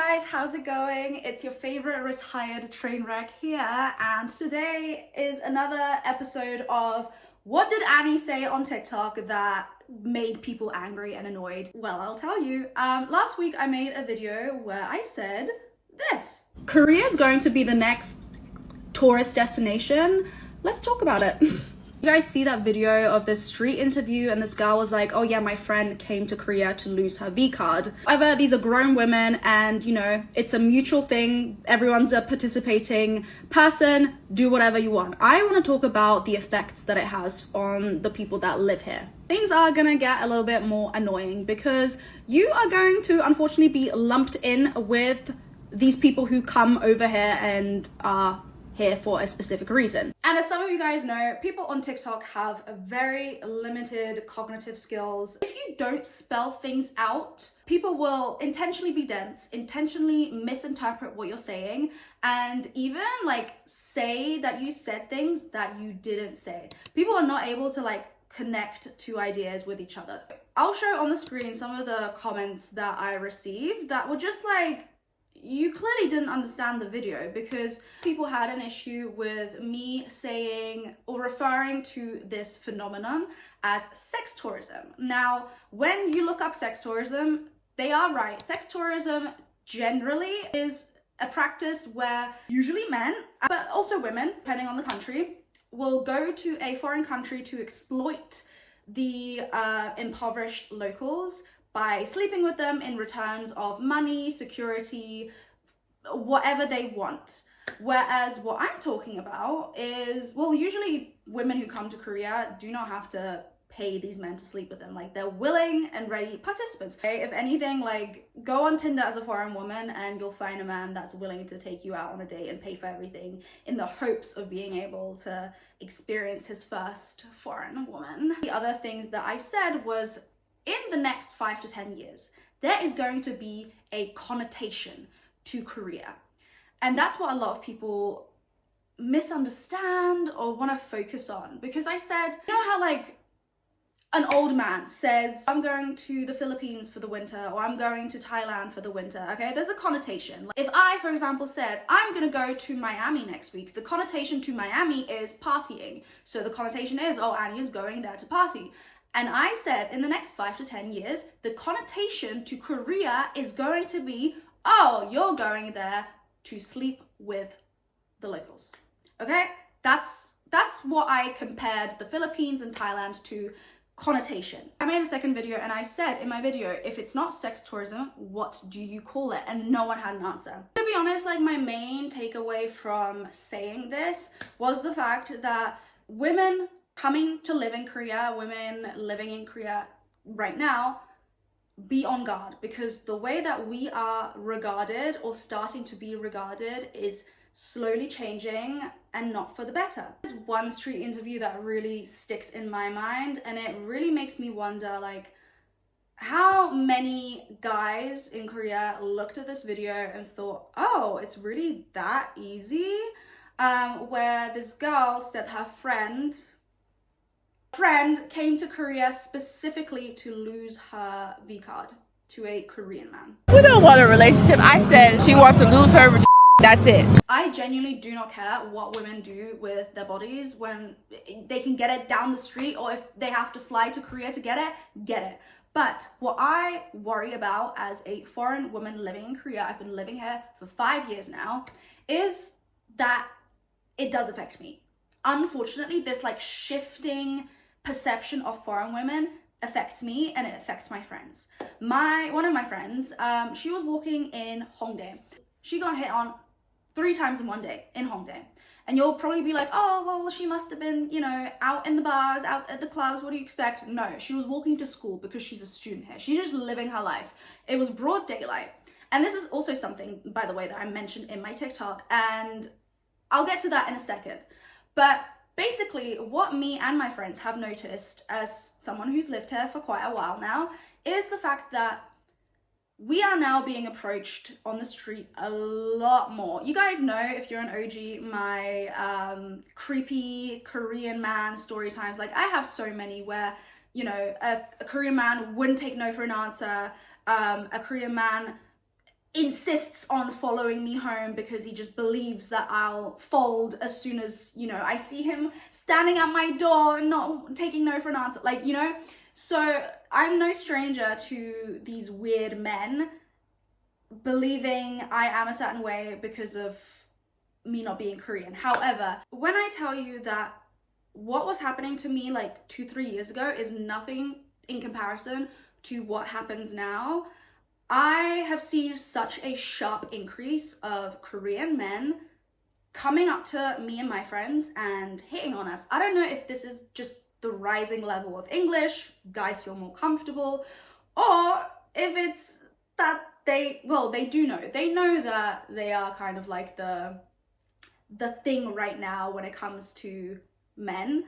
guys, how's it going? It's your favorite retired train wreck here, and today is another episode of What Did Annie Say on TikTok that made people angry and annoyed? Well, I'll tell you. Last week I made a video where I said this. Korea is going to be the next tourist destination. Let's talk about it. You guys see that video of this street interview and this girl was like, oh yeah, my friend came to Korea to lose her V card. However, these are grown women and you know, it's a mutual thing. Everyone's a participating person. Do whatever you want. I want to talk about the effects that it has on the people that live here. Things are gonna get a little bit more annoying because you are going to unfortunately be lumped in with these people who come over here and are here for a specific reason. And as some of you guys know, people on TikTok have a very limited cognitive skills. If you don't spell things out, people will intentionally be dense, intentionally misinterpret what you're saying, and even like say that you said things that you didn't say. People are not able to like connect two ideas with each other. I'll show on the screen some of the comments that I received that were just like, you clearly didn't understand the video, because people had an issue with me saying or referring to this phenomenon as sex tourism. Now, when you look up sex tourism, they are right. Sex tourism generally is a practice where usually men, but also women, depending on the country, will go to a foreign country to exploit the impoverished locals by sleeping with them in returns of money, security, whatever they want. Whereas what I'm talking about is, well, usually women who come to Korea do not have to pay these men to sleep with them. Like, they're willing and ready participants. Okay? If anything, like, go on Tinder as a foreign woman and you'll find a man that's willing to take you out on a date and pay for everything in the hopes of being able to experience his first foreign woman. The other things that I said was, in the next 5 to 10 years, there is going to be a connotation to Korea. And that's what a lot of people misunderstand or want to focus on. Because I said, you know how like an old man says, I'm going to the Philippines for the winter, or I'm going to Thailand for the winter, okay? There's a connotation. If I, for example, said, I'm gonna go to Miami next week, the connotation to Miami is partying. So the connotation is, oh, Annie is going there to party. And I said, in the next 5 to 10 years, the connotation to Korea is going to be, oh, you're going there to sleep with the locals. Okay? That's what I compared the Philippines and Thailand to connotation. I made a second video and I said in my video, if it's not sex tourism, what do you call it? And no one had an answer. To be honest, like, my main takeaway from saying this was the fact that women coming to live in Korea, women living in Korea right now, be on guard, because the way that we are regarded or starting to be regarded is slowly changing and not for the better. There's one street interview that really sticks in my mind, and it really makes me wonder, like, how many guys in Korea looked at this video and thought, oh, it's really that easy? Where this girl said her friend came to Korea specifically to lose her V card to a Korean man. We don't want a relationship. I said she wants to lose her. That's it. I genuinely do not care what women do with their bodies when they can get it down the street, or if they have to fly to Korea to get it. But what I worry about as a foreign woman living in Korea, I've been living here for 5 years now, is that it does affect me. Unfortunately, this like shifting perception of foreign women affects me, and it affects my friends. One of my friends, she was walking in Hongdae. She got hit on 3 times in one day in Hongdae. And you'll probably be like, oh, well, she must have been, you know, out in the bars, out at the clubs, what do you expect? No, she was walking to school because she's a student here. She's just living her life. It was broad daylight. And this is also something, by the way, that I mentioned in my TikTok, and I'll get to that in a second. But basically, what me and my friends have noticed as someone who's lived here for quite a while now is the fact that we are now being approached on the street a lot more. You guys know, if you're an OG, my creepy Korean man story times. Like, I have so many where, you know, a Korean man wouldn't take no for an answer. A Korean man insists on following me home because he just believes that I'll fold as soon as, you know, I see him standing at my door and not taking no for an answer, like, you know. So I'm no stranger to these weird men believing I am a certain way because of me not being Korean. However, when I tell you that what was happening to me like 2-3 years ago is nothing in comparison to what happens now, I have seen such a sharp increase of Korean men coming up to me and my friends and hitting on us. I don't know if this is just the rising level of English, guys feel more comfortable, or if it's that they know that they are kind of like the thing right now when it comes to men.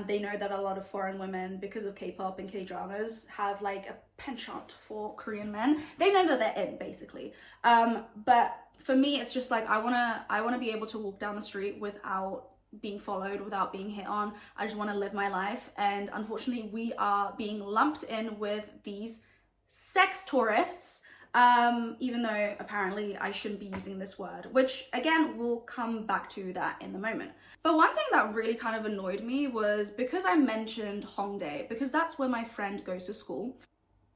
They know that a lot of foreign women, because of K-pop and K-dramas, have like a penchant for Korean men. They know that they're in, basically. But for me, it's just like I wanna be able to walk down the street without being followed, without being hit on. I just want to live my life, and unfortunately, we are being lumped in with these sex tourists. Even though apparently I shouldn't be using this word, which again, we'll come back to that in the moment. But one thing that really kind of annoyed me was because I mentioned Hongdae, because that's where my friend goes to school.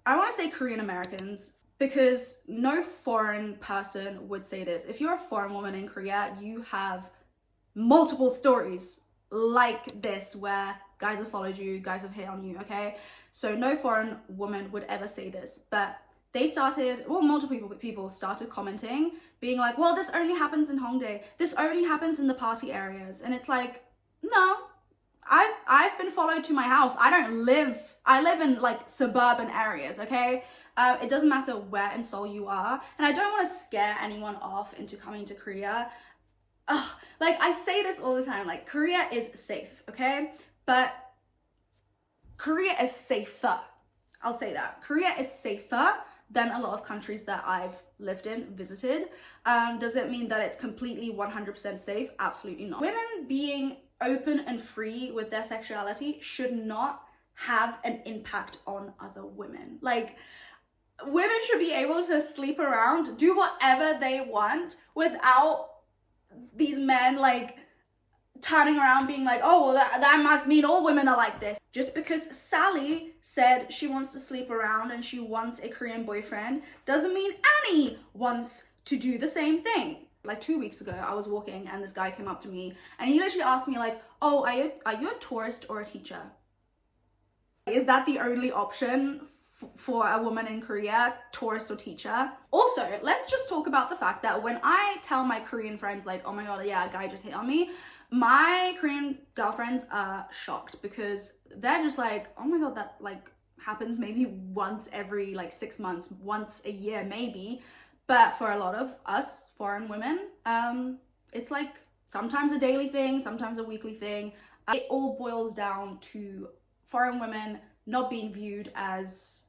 I want to say Korean Americans, because no foreign person would say this. If you're a foreign woman in Korea, you have multiple stories like this where guys have followed you, guys have hit on you, okay? So no foreign woman would ever say this, but multiple people started commenting, being like, well, this only happens in Hongdae. This only happens in the party areas. And it's like, no, I've been followed to my house. I live in like suburban areas, okay? It doesn't matter where in Seoul you are. And I don't want to scare anyone off into coming to Korea. Like I say this all the time, like Korea is safe, okay? But Korea is safer. I'll say that. Korea is safer than a lot of countries that I've lived in, visited. Does it mean that it's completely 100% safe? Absolutely not. Women being open and free with their sexuality should not have an impact on other women. Like, women should be able to sleep around, do whatever they want without these men like turning around being like, oh, well, that must mean all women are like this. Just because Sally said she wants to sleep around and she wants a Korean boyfriend doesn't mean Annie wants to do the same thing. Like 2 weeks ago, I was walking and this guy came up to me and he literally asked me like, oh, are you a tourist or a teacher? Is that the only option for a woman in Korea, tourist or teacher? Also, let's just talk about the fact that when I tell my Korean friends like, oh my god, yeah, a guy just hit on me, my Korean girlfriends are shocked because they're just like, oh my god, that like happens maybe once every like 6 months, once a year maybe. But for a lot of us foreign women, it's like sometimes a daily thing, sometimes a weekly thing. It all boils down to foreign women not being viewed as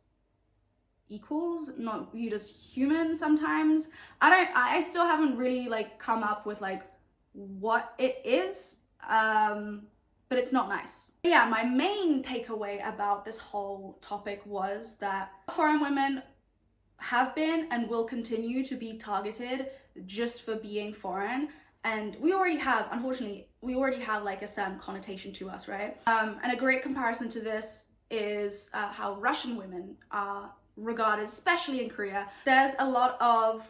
equals, not viewed as human sometimes. I still haven't really like come up with like what it is, but it's not nice. Yeah, my main takeaway about this whole topic was that foreign women have been and will continue to be targeted just for being foreign, and we already have, unfortunately, like a certain connotation to us, right? And a great comparison to this is how Russian women are regarded, especially in Korea. There's a lot of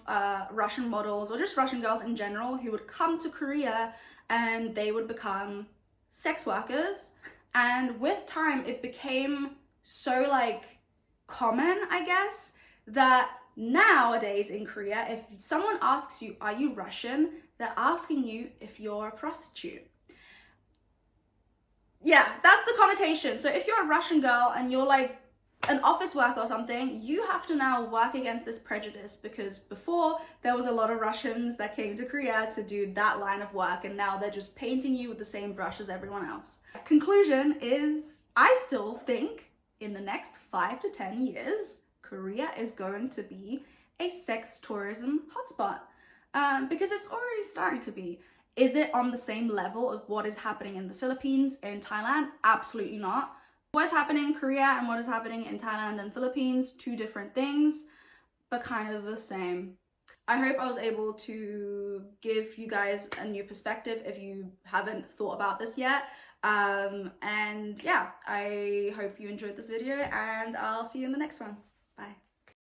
Russian models or just Russian girls in general who would come to Korea and they would become sex workers, and with time it became so like common, I guess, that nowadays in Korea, if someone asks you, are you Russian? They're asking you if you're a prostitute. Yeah, that's the connotation. So if you're a Russian girl and you're like an office worker or something, you have to now work against this prejudice, because before there was a lot of Russians that came to Korea to do that line of work, and now they're just painting you with the same brush as everyone else. Conclusion is, I still think in the next 5 to 10 years, Korea is going to be a sex tourism hotspot, because it's already starting to be. Is it on the same level of what is happening in the Philippines, in Thailand? Absolutely not. What is happening in Korea and what is happening in Thailand and Philippines, two different things, but kind of the same. I hope I was able to give you guys a new perspective if you haven't thought about this yet. And yeah, I hope you enjoyed this video, and I'll see you in the next one. Bye.